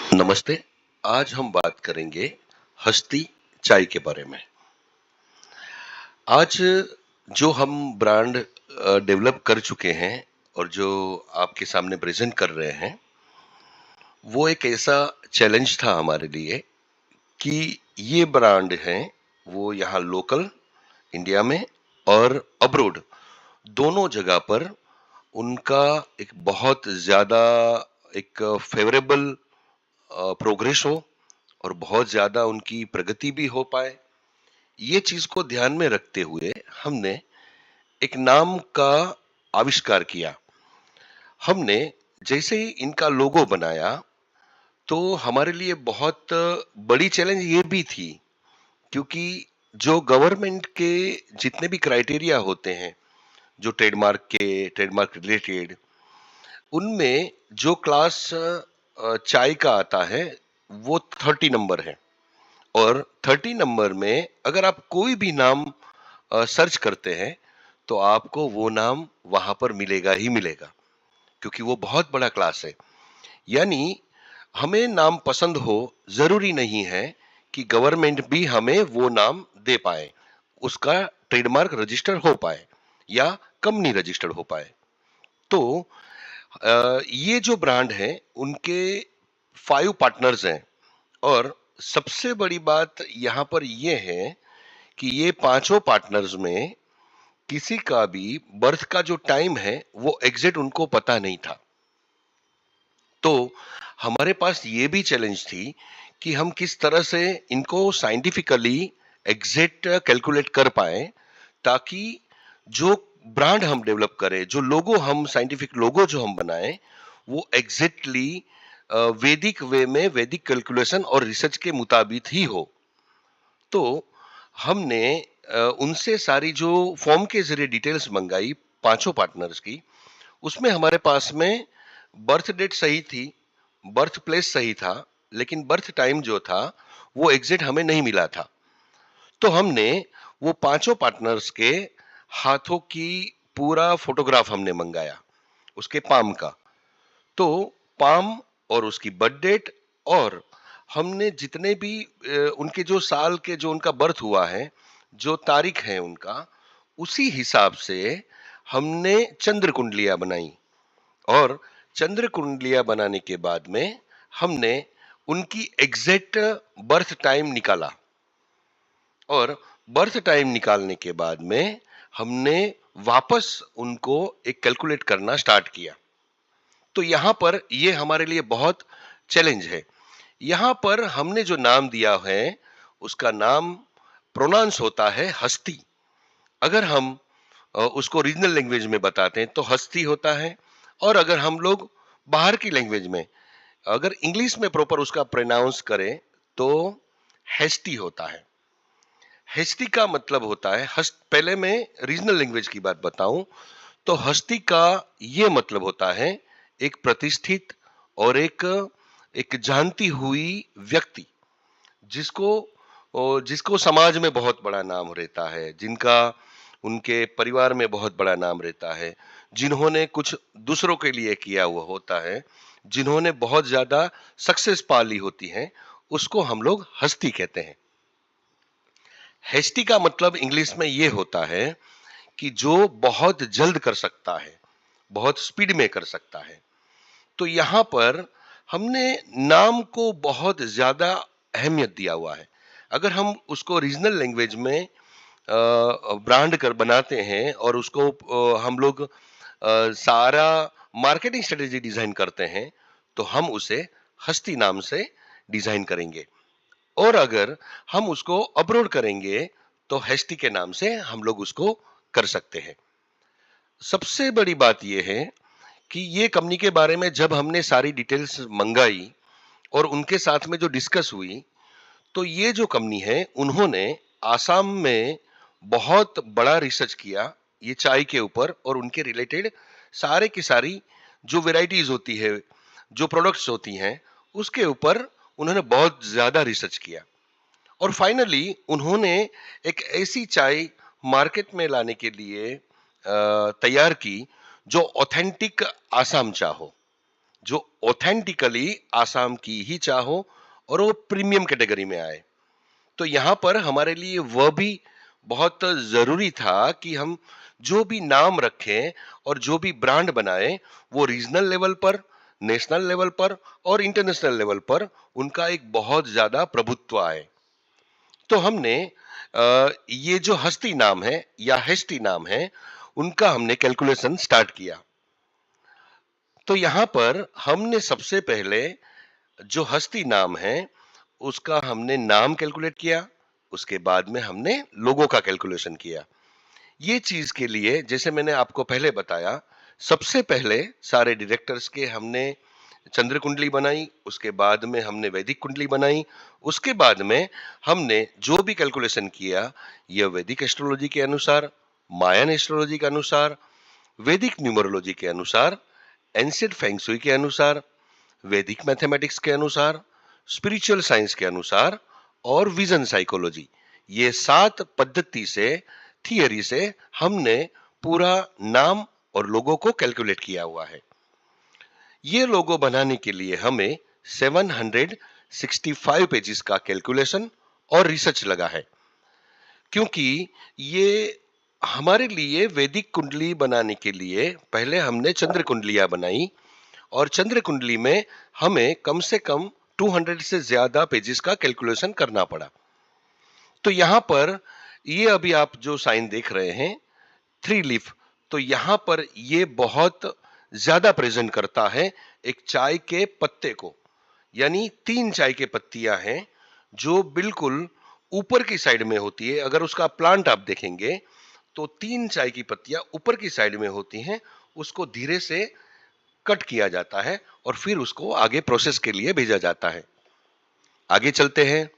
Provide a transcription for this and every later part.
नमस्ते। आज हम बात करेंगे हस्ती चाय के बारे में। आज जो हम ब्रांड डेवलप कर चुके हैं और जो आपके सामने प्रेजेंट कर रहे हैं, वो एक ऐसा चैलेंज था हमारे लिए कि ये ब्रांड हैं, वो यहाँ लोकल इंडिया में और अब्रॉड दोनों जगह पर उनका एक बहुत ज़्यादा एक फेवरेबल प्रोग्रेस हो और बहुत ज़्यादा उनकी प्रगति भी हो पाए। ये चीज को ध्यान में रखते हुए हमने एक नाम का आविष्कार किया। हमने जैसे ही इनका लोगो बनाया तो हमारे लिए बहुत बड़ी चैलेंज ये भी थी, क्योंकि जो गवर्नमेंट के जितने भी क्राइटेरिया होते हैं, जो ट्रेडमार्क रिलेटेड, उनमें जो क्लास चाय का आता है वो 30 नंबर है। और 30 नंबर में अगर आप कोई भी नाम सर्च करते हैं तो आपको वो नाम वहां पर मिलेगा ही मिलेगा, क्योंकि वो बहुत बड़ा क्लास है। यानी हमें नाम पसंद हो, जरूरी नहीं है कि गवर्नमेंट भी हमें वो नाम दे पाए, उसका ट्रेडमार्क रजिस्टर हो पाए या कंपनी रजिस्टर्ड हो पाए। तो ये जो ब्रांड है उनके 5 पार्टनर्स हैं। और सबसे बड़ी बात यहाँ पर यह है कि ये पांचों पार्टनर्स में किसी का भी बर्थ का जो टाइम है वो एग्जैक्ट उनको पता नहीं था। तो हमारे पास ये भी चैलेंज थी कि हम किस तरह से इनको साइंटिफिकली एग्जैक्ट कैलकुलेट कर पाए, ताकि जो ब्रांड हम डेवलप करें, जो लोगो हम साइंटिफिक लोगो जो हम बनाएं, वो एग्जैक्टली वैदिक वे में वैदिक कैलकुलेशन और रिसर्च के मुताबिक ही हो। तो हमने उनसे सारी जो फॉर्म के जरिए डिटेल्स मंगाई पांचों पार्टनर्स की। उसमें हमारे पास में बर्थ डेट सही थी, बर्थ प्लेस सही था, लेकिन बर्थ टाइम जो था वो एग्जैक्ट हमें नहीं मिला था। तो हमने वो पांचों पार्टनर्स के हाथों की पूरा फोटोग्राफ हमने मंगाया, उसके पाम का। तो पाम और उसकी बर्थ डेट और हमने जितने भी उनके जो साल के जो उनका बर्थ हुआ है, जो तारीख है उनका, उसी हिसाब से हमने चंद्र कुंडलियां बनाई। और चंद्र कुंडलियां बनाने के बाद में हमने उनकी एग्जैक्ट बर्थ टाइम निकाला। और बर्थ टाइम निकालने के बाद में हमने वापस उनको एक कैलकुलेट करना स्टार्ट किया। तो यहां पर ये हमारे लिए बहुत चैलेंज है। यहां पर हमने जो नाम दिया है उसका नाम प्रोनाउंस होता है हस्ती। अगर हम उसको रीजनल लैंग्वेज में बताते हैं तो हस्ती होता है। और अगर हम लोग बाहर की लैंग्वेज में, अगर इंग्लिश में प्रॉपर उसका प्रोनाउंस करें तो हेस्टी होता है। हेस्टी का मतलब होता है हस्त। पहले मैं रीजनल लैंग्वेज की बात बताऊं तो हस्ती का ये मतलब होता है एक प्रतिष्ठित और एक एक जानती हुई व्यक्ति, जिसको जिसको समाज में बहुत बड़ा नाम रहता है, जिनका उनके परिवार में बहुत बड़ा नाम रहता है, जिन्होंने कुछ दूसरों के लिए किया हुआ होता है, जिन्होंने बहुत ज्यादा सक्सेस पा ली होती है, उसको हम लोग हस्ती कहते हैं। हेस्टी का मतलब इंग्लिश में ये होता है कि जो बहुत जल्द कर सकता है, बहुत स्पीड में कर सकता है। तो यहाँ पर हमने नाम को बहुत ज्यादा अहमियत दिया हुआ है। अगर हम उसको रीजनल लैंग्वेज में ब्रांड कर बनाते हैं और उसको हम लोग सारा मार्केटिंग स्ट्रेटेजी डिजाइन करते हैं तो हम उसे हस्ती नाम से डिजाइन करेंगे। और अगर हम उसको अपलोड करेंगे तो हेस्टी के नाम से हम लोग उसको कर सकते हैं। सबसे बड़ी बात यह है कि ये कंपनी के बारे में जब हमने सारी डिटेल्स मंगाई और उनके साथ में जो डिस्कस हुई, तो ये जो कंपनी है उन्होंने आसाम में बहुत बड़ा रिसर्च किया ये चाय के ऊपर और उनके रिलेटेड सारे की सारी जो वेराइटीज होती है, जो प्रोडक्ट्स होती हैं, उसके ऊपर उन्होंने बहुत ज्यादा रिसर्च किया। और फाइनली उन्होंने एक ऐसी चाय मार्केट में लाने के लिए तैयार की जो ऑथेंटिक आसाम चा हो, जो ऑथेंटिकली आसाम की ही चाय हो और वो प्रीमियम कैटेगरी में आए। तो यहाँ पर हमारे लिए वह भी बहुत जरूरी था कि हम जो भी नाम रखें और जो भी ब्रांड बनाए वो रीजनल लेवल पर, नेशनल लेवल पर और इंटरनेशनल लेवल पर उनका एक बहुत ज्यादा प्रभुत्व आए। तो हमने ये जो हस्ती नाम है या हेस्टी नाम है उनका हमने कैलकुलेशन स्टार्ट किया। तो यहाँ पर हमने सबसे पहले जो हस्ती नाम है उसका हमने नाम कैलकुलेट किया, उसके बाद में हमने लोगो का कैलकुलेशन किया। ये चीज के लिए जैसे मैंने आपको पहले बताया, सबसे पहले सारे डायरेक्टर्स के हमने चंद्र कुंडली बनाई, उसके बाद में हमने वैदिक कुंडली बनाई, उसके बाद में हमने जो भी कैलकुलेशन किया यह वैदिक एस्ट्रोलॉजी के अनुसार, मायन एस्ट्रोलॉजी के अनुसार, वैदिक न्यूमरोलॉजी के अनुसार, एंशिएंट फेंग शुई के अनुसार, वैदिक मैथमेटिक्स के अनुसार, स्पिरिचुअल साइंस के अनुसार और विजन साइकोलॉजी, ये 7 पद्धति से, थियरी से हमने पूरा नाम और लोगो को कैलकुलेट किया हुआ है। ये लोगो बनाने के लिए हमें 765 पेजेस का कैलकुलेशन और रिसर्च लगा है, क्योंकि ये हमारे लिए वैदिक कुंडली बनाने के लिए पहले हमने चंद्र कुंडलियां बनाई और चंद्र कुंडली में हमें कम से कम 200 से ज्यादा पेजेस का कैलकुलेशन करना पड़ा। तो यहां पर ये अभी आप जो साइन देख रहे हैं 3 लीफ, तो यहां पर ये बहुत ज्यादा प्रेजेंट करता है एक चाय के पत्ते को, यानी 3 चाय के पत्तियां हैं जो बिल्कुल ऊपर की साइड में होती है। अगर उसका प्लांट आप देखेंगे तो 3 चाय की पत्तियां ऊपर की साइड में होती हैं, उसको धीरे से कट किया जाता है और फिर उसको आगे प्रोसेस के लिए भेजा जाता है। आगे चलते हैं।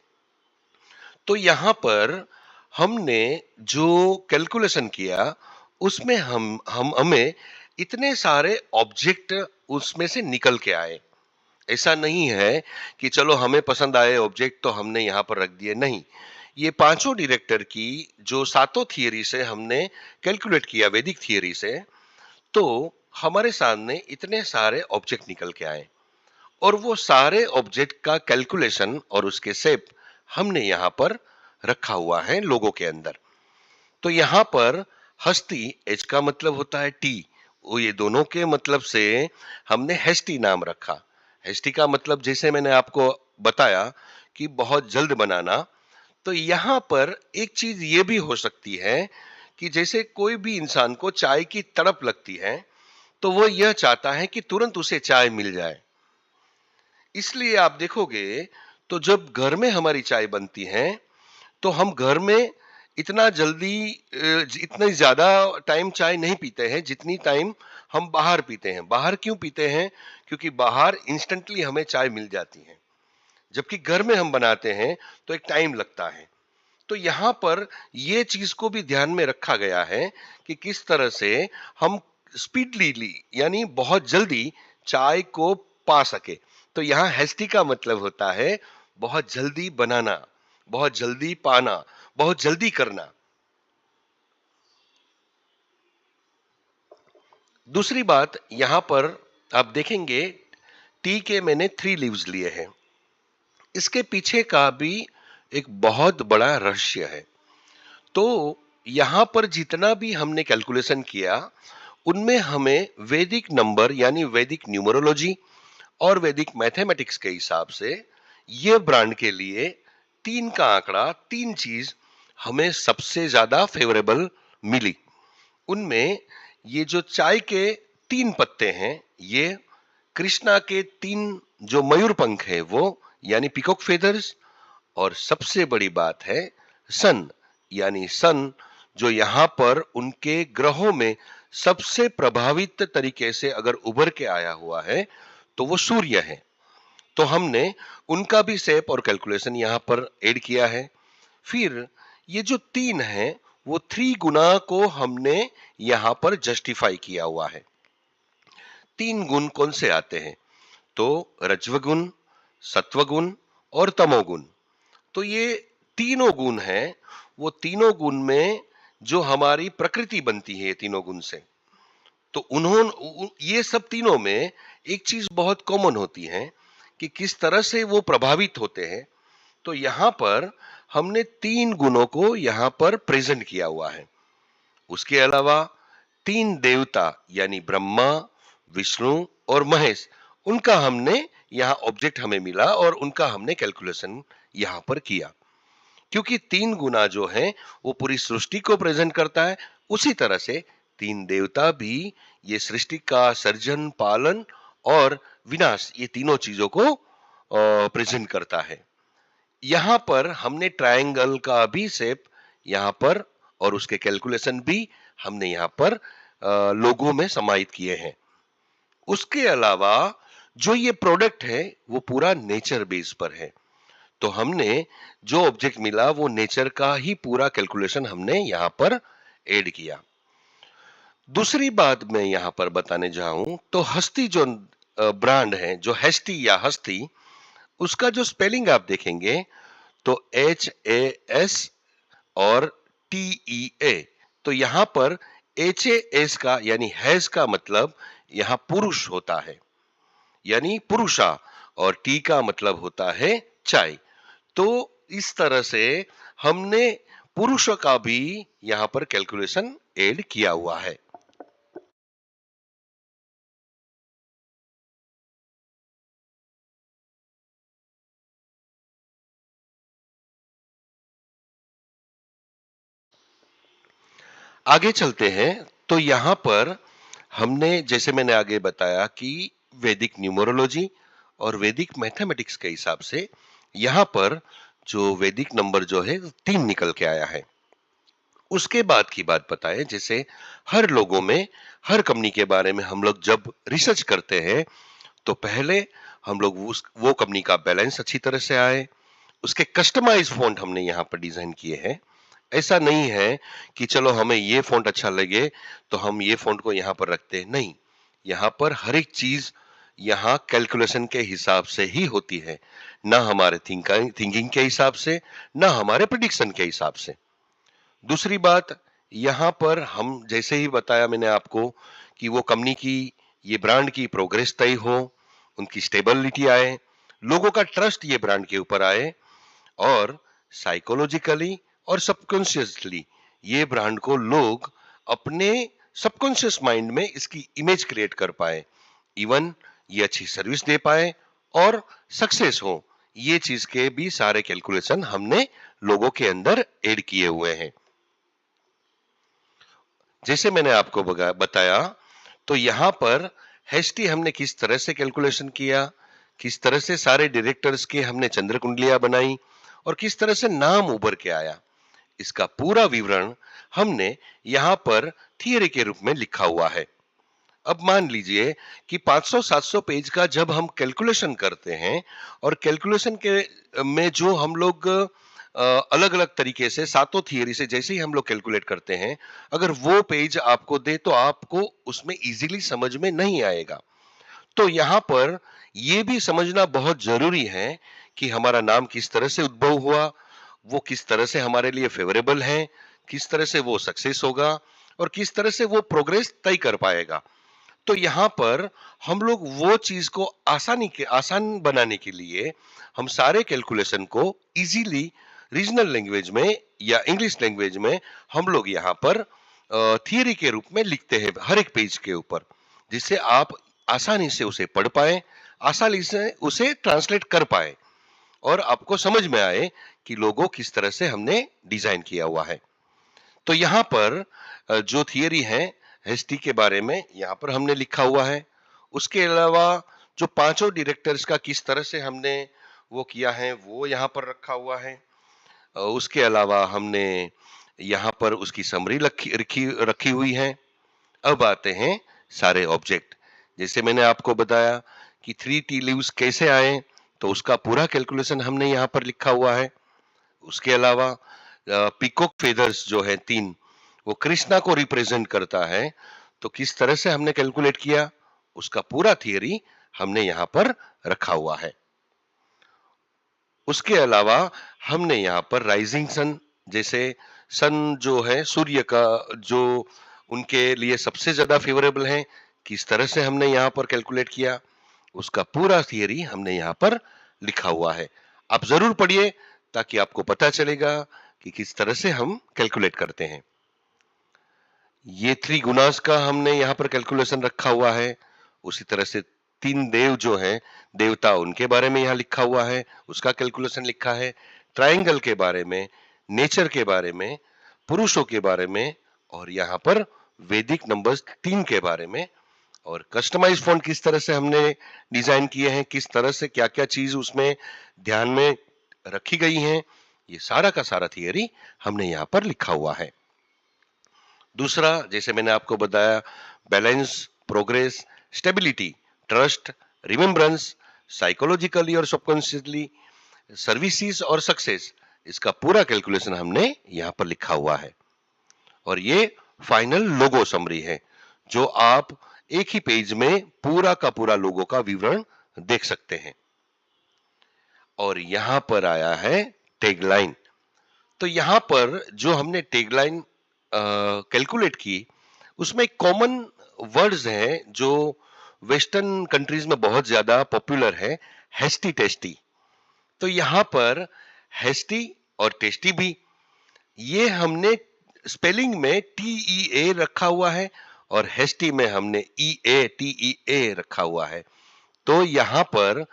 तो यहां पर हमने जो कैलकुलेशन किया उसमें हम हमें इतने सारे ऑब्जेक्ट उसमें से निकल के आए। ऐसा नहीं है कि चलो हमें पसंद आए ऑब्जेक्ट तो हमने यहां पर रख दिए, नहीं। ये पांचों डायरेक्टर की जो 7 थियरी से हमने कैलकुलेट किया वैदिक थियरी से, तो हमारे सामने इतने सारे ऑब्जेक्ट निकल के आए और वो सारे ऑब्जेक्ट का कैलकुलेशन और उसके शेप हमने यहां पर रखा हुआ है लोगों के अंदर। तो यहां पर हस्ती, एच का मतलब होता है टी, वो ये दोनों के मतलब से हमने हेस्टी नाम रखा। हेस्टी का मतलब जैसे मैंने आपको बताया कि बहुत जल्द बनाना। तो यहां पर एक चीज ये भी हो सकती है कि जैसे कोई भी इंसान को चाय की तड़प लगती है तो वो यह चाहता है कि तुरंत उसे चाय मिल जाए। इसलिए आप देखोगे तो जब घर में हमारी चाय बनती है तो हम घर में इतना जल्दी इतने ज्यादा टाइम चाय नहीं पीते हैं जितनी टाइम हम बाहर पीते हैं। बाहर क्यों पीते हैं? क्योंकि बाहर इंस्टेंटली हमें चाय मिल जाती है, जबकि घर में हम बनाते हैं तो एक टाइम लगता है। तो यहाँ पर ये चीज को भी ध्यान में रखा गया है कि किस तरह से हम स्पीडली यानी बहुत जल्दी चाय को पा सके। तो यहाँ हेस्टी का मतलब होता है बहुत जल्दी बनाना, बहुत जल्दी पाना, बहुत जल्दी करना। दूसरी बात यहाँ पर आप देखेंगे टी के मैंने 3 लीव्स लिए हैं। इसके पीछे का भी एक बहुत बड़ा रहस्य है। तो यहां पर जितना भी हमने कैलकुलेशन किया उनमें हमें वैदिक नंबर यानी वैदिक न्यूमरोलॉजी और वैदिक मैथमेटिक्स के हिसाब से ये ब्रांड के लिए 3 का आंकड़ा, 3 चीज हमें सबसे ज्यादा फेवरेबल मिली। उनमें ये जो चाय के 3 पत्ते हैं, ये कृष्णा के 3 जो मयूर पंख है वो यानी पीकॉक फेदर्स, और सबसे बड़ी बात है सन, यानी सन जो यहां पर उनके ग्रहों में सबसे प्रभावित तरीके से अगर उभर के आया हुआ है तो वो सूर्य है। तो हमने उनका भी शेप और कैलकुलेशन यहां पर ऐड किया है। फिर ये जो 3 है वो 3 गुना को हमने यहां पर जस्टिफाई किया हुआ है। 3 गुण कौन से आते हैं? तो रजवगुण, सत्वगुण और तमोगुण। तो ये तीनों गुण हैं, वो तीनों गुण में जो हमारी प्रकृति बनती है, ये तीनों गुण से तो ये सब तीनों में एक चीज बहुत कॉमन होती है कि किस तरह से वो प्रभावित होते हैं। तो यहाँ पर हमने 3 गुणों को यहाँ पर प्रेजेंट किया हुआ है। उसके अलावा 3 देवता यानी ब्रह्मा, विष्णु और महेश, उनका हमने यहाँ ऑब्जेक्ट हमें मिला और उनका हमने कैलकुलेशन यहाँ पर किया। क्योंकि 3 गुना जो है वो पूरी सृष्टि को प्रेजेंट करता है, उसी तरह से 3 देवता भी ये सृष्टि का सर्जन, पालन और विनाश, ये तीनों चीजों को प्रेजेंट करता है। यहाँ पर हमने ट्रायंगल का भी शेप यहाँ पर और उसके कैलकुलेशन भी हमने यहाँ पर लोगों में समाहित किए हैं। उसके अलावा जो ये प्रोडक्ट है वो पूरा नेचर बेस पर है। तो हमने जो ऑब्जेक्ट मिला वो नेचर का ही पूरा कैलकुलेशन हमने यहाँ पर ऐड किया। दूसरी बात मैं यहाँ पर बताने जाऊं तो हस्ती जो ब्रांड है, जो हेस्टी या हस्ती, उसका जो स्पेलिंग आप देखेंगे तो HAS और TEA। तो यहाँ पर HAS का यानी हैज का मतलब यहाँ पुरुष होता है, यानी पुरुषा, और टी का मतलब होता है चाय। तो इस तरह से हमने पुरुष का भी यहाँ पर कैलकुलेशन ऐड किया हुआ है। आगे चलते हैं तो यहाँ पर हमने, जैसे मैंने आगे बताया कि वैदिक न्यूमरोलॉजी और वैदिक मैथमेटिक्स के हिसाब से यहाँ पर जो वैदिक नंबर जो है 3 निकल के आया है। उसके बाद की बात बताएं, जैसे हर लोगों में, हर कंपनी के बारे में हम लोग जब रिसर्च करते हैं तो पहले हम लोग वो कंपनी का बैलेंस अच्छी तरह से आए, उसके कस्टमाइज फॉन्ट हमने यहाँ पर डिजाइन किए हैं। ऐसा नहीं है कि चलो हमें ये फॉन्ट अच्छा लगे तो हम ये फॉन्ट को यहाँ पर रखते हैं, नहीं। यहाँ पर हर एक चीज यहाँ कैलकुलेशन के हिसाब से ही होती है, ना हमारे थिंकिंग के हिसाब से, ना हमारे प्रिडिक्शन के हिसाब से। दूसरी बात, यहाँ पर हम जैसे ही बताया मैंने आपको कि वो कंपनी की, ये ब्रांड की प्रोग्रेस तय हो, उनकी स्टेबिलिटी आए, लोगों का ट्रस्ट ये ब्रांड के ऊपर आए, और साइकोलॉजिकली और सबकॉन्शियसली ये ब्रांड को लोग अपने सबकॉन्शियस माइंड में इसकी इमेज क्रिएट कर पाए, इवन ये अच्छी सर्विस दे पाए और सक्सेस हो। ये चीज के भी सारे कैलकुलेशन हमने लोगों के अंदर ऐड किए हुए हैं। जैसे मैंने आपको बताया, तो यहाँ पर हेस्टी हमने किस तरह से कैलकुलेशन किया, किस तरह से सारे डायरेक्टर्स के हमने चंद्र कुंडलियां बनाई और किस तरह से नाम उभर के आया, इसका पूरा विवरण हमने यहाँ पर थियरी के रूप में लिखा हुआ है। अब मान लीजिए कि 500-700 पेज का जब हम कैलकुलेशन करते हैं और कैलकुलेशन के में जो हम लोग अलग अलग तरीके से सातों थियरी से जैसे ही हम लोग कैलकुलेट करते हैं, अगर वो पेज आपको दे तो आपको उसमें इजीली समझ में नहीं आएगा। तो यहाँ पर ये भी समझना बहुत जरूरी है कि हमारा नाम किस तरह से उद्भव हुआ, वो किस तरह से हमारे लिए फेवरेबल है, किस तरह से वो सक्सेस होगा और किस तरह से वो प्रोग्रेस तय कर पाएगा। तो यहाँ पर हम लोग वो चीज को आसान बनाने के लिए हम सारे कैलकुलेशन को इजीली रीजनल लैंग्वेज में या इंग्लिश लैंग्वेज में हम लोग यहाँ पर थियरी के रूप में लिखते हैं हर एक पेज के ऊपर, जिससे आप आसानी से उसे पढ़ पाए, आसानी से उसे ट्रांसलेट कर पाए और आपको समझ में आए कि लोगो किस तरह से हमने डिजाइन किया हुआ है। तो यहाँ पर जो थियरी है हेस्टी के बारे में यहाँ पर हमने लिखा हुआ है। उसके अलावा जो पांचों डायरेक्टर्स का किस तरह से हमने वो किया है वो यहाँ पर रखा हुआ है। उसके अलावा हमने यहाँ पर उसकी समरी रखी हुई है। अब आते हैं सारे ऑब्जेक्ट। जैसे मैंने आपको बताया कि 3 टी लीव्स कैसे आए, तो उसका पूरा कैलकुलेशन हमने यहाँ पर लिखा हुआ है। उसके अलावा पीकॉक फेदर्स जो है 3, वो कृष्णा को रिप्रेजेंट करता है, तो किस तरह से हमने कैलकुलेट किया उसका पूरा थियरी हमने यहाँ पर रखा हुआ है। उसके अलावा हमने यहाँ पर राइजिंग सन, जैसे सन जो है सूर्य का जो उनके लिए सबसे ज्यादा फेवरेबल हैं, किस तरह से हमने यहाँ पर कैलकुलेट किया, उसका पूरा थियरी हमने यहाँ पर लिखा हुआ है। आप जरूर पढ़िए ताकि आपको पता चलेगा कि किस तरह से हम कैलकुलेट करते हैं। ये 3 गुणास का हमने यहाँ पर कैलकुलेशन रखा हुआ है। उसी तरह से 3 देव जो हैं, देवता, उनके बारे में यहाँ लिखा हुआ है, उसका कैलकुलेशन लिखा है। ट्रायंगल के बारे में, नेचर के बारे में, पुरुषों के बारे में, और यहाँ पर वैदिक नंबर्स 3 के बारे में, और कस्टमाइज फॉन्ट किस तरह से हमने डिजाइन किए हैं, किस तरह से क्या क्या चीज उसमें ध्यान में रखी गई हैं, ये सारा का सारा थियरी हमने यहाँ पर लिखा हुआ है। दूसरा, जैसे मैंने आपको बताया, balance, progress, stability, trust, remembrance, psychologically और सबकॉन्शियसली, सर्विसेज और सक्सेस, इसका पूरा कैलकुलेशन हमने यहाँ पर लिखा हुआ है। और ये फाइनल लोगो समरी है, जो आप एक ही पेज में पूरा का पूरा लोगो का विवरण देख सकते हैं। और यहां पर आया है टैगलाइन। तो यहां पर जो हमने टैगलाइन कैलकुलेट की, उसमें कॉमन वर्ड्स हैं जो वेस्टर्न कंट्रीज में बहुत ज्यादा पॉपुलर है, हेस्टी टेस्टी। तो यहां पर हेस्टी और टेस्टी भी, ये हमने स्पेलिंग में TEA रखा हुआ है, और हेस्टी में हमने TEA रखा हुआ है। तो यहाँ पर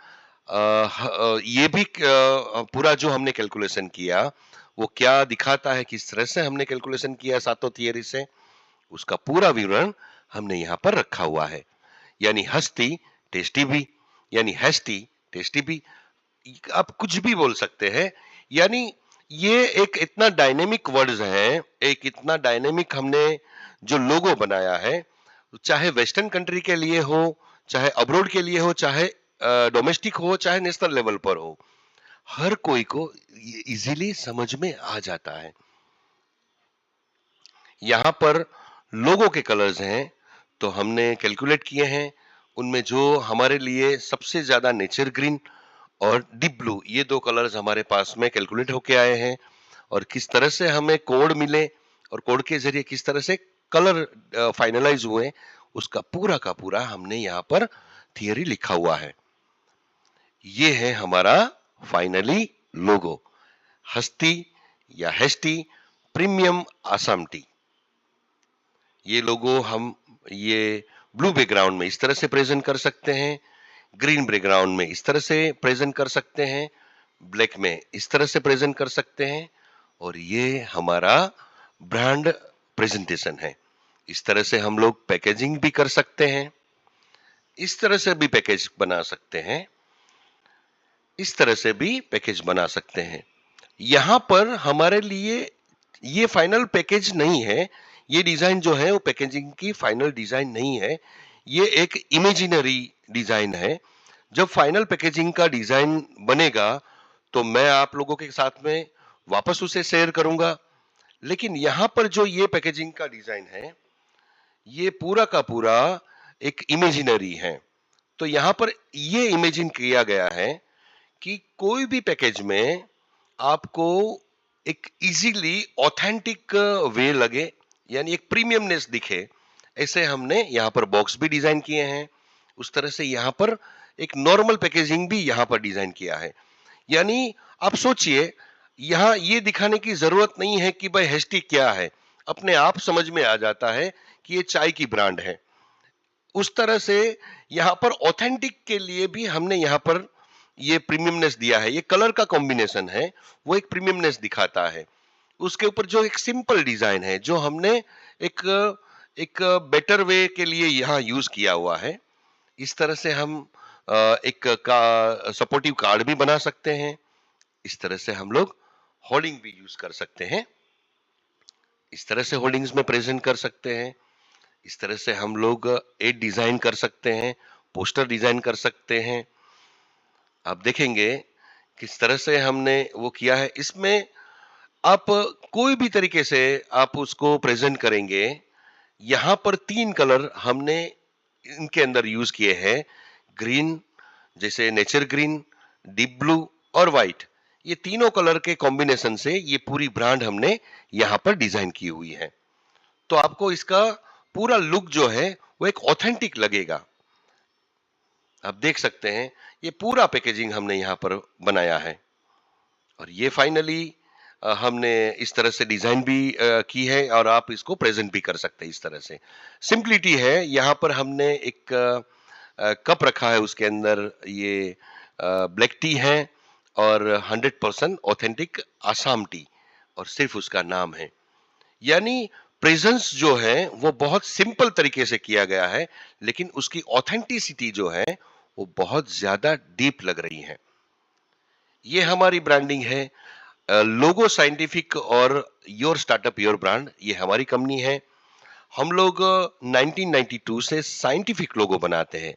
ये भी पूरा जो हमने कैलकुलेशन किया, वो क्या दिखाता है, किस तरह से हमने कैलकुलेशन किया सातों थियरी से, उसका पूरा विवरण हमने यहाँ पर रखा हुआ है। यानी हस्ती टेस्टी भी, यानी हेस्टी टेस्टी भी, आप कुछ भी बोल सकते हैं। यानी ये एक इतना डायनेमिक वर्ड्स है, एक इतना डायनेमिक हमने जो लोगो बनाया है, चाहे वेस्टर्न कंट्री के लिए हो, चाहे अब्रोड के लिए हो, चाहे डोमेस्टिक हो, चाहे नेशनल लेवल पर हो, हर कोई को इजीली समझ में आ जाता है। यहाँ पर लोगों के कलर्स हैं, तो हमने कैलकुलेट किए हैं। उनमें जो हमारे लिए सबसे ज्यादा नेचर ग्रीन और डीप ब्लू, ये 2 कलर्स हमारे पास में कैलकुलेट होके आए हैं। और किस तरह से हमें कोड मिले और कोड के जरिए किस तरह से कलर फाइनलाइज हुए, उसका पूरा का पूरा हमने यहाँ पर थियरी लिखा हुआ है। ये है हमारा फाइनली लोगो, हस्ती या हेस्टी प्रीमियम आसाम टी। ये लोगो हम ये ब्लू बैकग्राउंड में इस तरह से प्रेजेंट कर सकते हैं, ग्रीन बैकग्राउंड में इस तरह से प्रेजेंट कर सकते हैं, ब्लैक में इस तरह से प्रेजेंट कर सकते हैं, और ये हमारा ब्रांड प्रेजेंटेशन है। इस तरह से हम लोग पैकेजिंग भी कर सकते हैं, इस तरह से भी पैकेज बना सकते हैं, इस तरह से भी पैकेज बना सकते हैं। यहां पर हमारे लिए ये फाइनल पैकेज नहीं है, ये डिजाइन जो है वो पैकेजिंग की फाइनल डिजाइन नहीं है, ये एक इमेजिनरी डिजाइन है। जब फाइनल पैकेजिंग का डिजाइन बनेगा तो मैं आप लोगों के साथ में वापस उसे शेयर करूंगा। लेकिन यहां पर जो ये पैकेजिंग का डिजाइन है, ये पूरा का पूरा एक इमेजिनरी है। तो यहां पर ये इमेजिन किया गया है कि कोई भी पैकेज में आपको एक इजीली ऑथेंटिक वे लगे, यानी एक प्रीमियमनेस दिखे, ऐसे हमने यहाँ पर बॉक्स भी डिजाइन किए हैं। उस तरह से यहाँ पर एक नॉर्मल पैकेजिंग भी यहाँ पर डिजाइन किया है। यानी आप सोचिए, यहाँ ये दिखाने की जरूरत नहीं है कि भाई हेस्टी क्या है, अपने आप समझ में आ जाता है कि ये चाय की ब्रांड है। उस तरह से यहाँ पर ऑथेंटिक के लिए भी हमने यहाँ पर ये प्रीमियमनेस दिया है। ये कलर का कॉम्बिनेशन है, वो एक प्रीमियमनेस दिखाता है। उसके ऊपर जो एक सिंपल डिजाइन है, जो हमने एक एक बेटर वे के लिए यहाँ यूज किया हुआ है। इस तरह से हम एक का सपोर्टिव कार्ड भी बना सकते हैं। इस तरह से हम लोग होर्डिंग भी यूज कर सकते हैं, इस तरह से होर्डिंग्स में प्रेजेंट कर सकते हैं। इस तरह से हम लोग एड डिजाइन कर सकते हैं, पोस्टर डिजाइन कर सकते हैं। आप देखेंगे किस तरह से हमने वो किया है। इसमें आप कोई भी तरीके से आप उसको प्रेजेंट करेंगे, यहां पर 3 कलर हमने इनके अंदर यूज किए हैं, ग्रीन जैसे नेचर ग्रीन, डीप ब्लू और व्हाइट। ये तीनों कलर के कॉम्बिनेशन से ये पूरी ब्रांड हमने यहां पर डिजाइन की हुई है। तो आपको इसका पूरा लुक जो है वो एक ऑथेंटिक लगेगा। आप देख सकते हैं ये पूरा पैकेजिंग हमने यहाँ पर बनाया है और ये फाइनली हमने इस तरह से डिजाइन भी की है और आप इसको प्रेजेंट भी कर सकते हैं इस तरह से। सिंपलिटी है, यहाँ पर हमने एक कप रखा है, उसके अंदर ये ब्लैक टी है और 100% ऑथेंटिक आसाम टी और सिर्फ उसका नाम है। यानी प्रेजेंस जो है वो बहुत सिंपल तरीके से किया गया है, लेकिन उसकी ऑथेंटिसिटी जो है वो बहुत ज्यादा डीप लग रही है। ये हमारी ब्रांडिंग है। लोगो साइंटिफिक और योर स्टार्टअप योर ब्रांड, ये हमारी कंपनी है। हम लोग 1992 से साइंटिफिक लोगो बनाते हैं,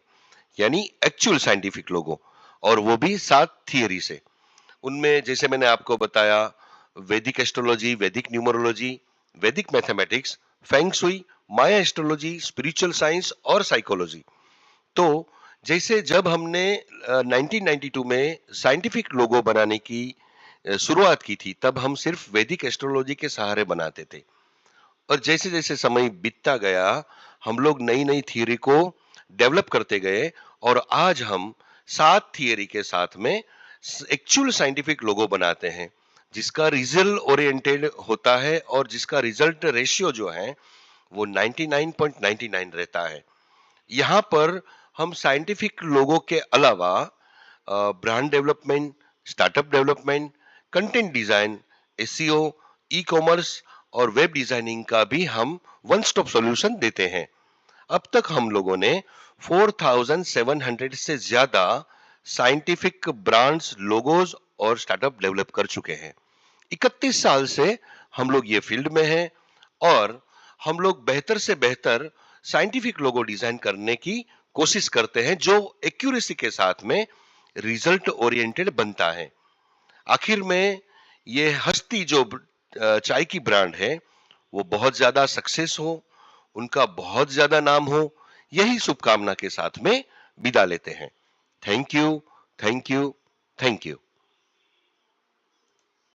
यानी एक्चुअल साइंटिफिक लोगो, और वो भी 7 थियरी से। उनमें जैसे मैंने आपको बताया, वैदिक एस्ट्रोलॉजी, वैदिक न्यूमरोलॉजी, वैदिक मैथमेटिक्स, फेंग शुई, माया एस्ट्रोलॉजी, स्पिरिचुअल साइंस और साइकोलॉजी। तो जैसे जब हमने 1992 में साइंटिफिक लोगो बनाने की शुरुआत की थी, तब हम सिर्फ वैदिक एस्ट्रोलॉजी के सहारे बनाते थे और जैसे जैसे समय बीतता गया हम लोग नई नई थियरी को डेवलप करते गए और आज हम 7 थियरी के साथ में एक्चुअल साइंटिफिक लोगो बनाते हैं, जिसका रिजल्ट ओरिएंटेड होता है और जिसका रिजल्ट रेशियो जो है वो 99.99 रहता है। यहाँ पर हम साइंटिफिक लोगों के अलावा brand development, startup development, content design, SEO, e commerce और वेब डिजाइनिंग का भी हम वन स्टॉप सॉल्यूशन देते हैं। अब तक हम लोगों ने 4700 से ज्यादा साइंटिफिक ब्रांड्स, लोगोज और स्टार्टअप डेवलप कर चुके हैं। 31 साल से हम लोग ये फील्ड में हैं और हम लोग बेहतर से बेहतर साइंटिफिक लोगो डिजाइन करने की कोशिश करते हैं, जो एक्यूरेसी के साथ में रिजल्ट ओरिएंटेड बनता है। आखिर में ये हस्ती जो चाय की ब्रांड है वो बहुत ज्यादा सक्सेस हो, उनका बहुत ज्यादा नाम हो, यही शुभकामना के साथ में विदा लेते हैं। Thank you, thank you, thank you.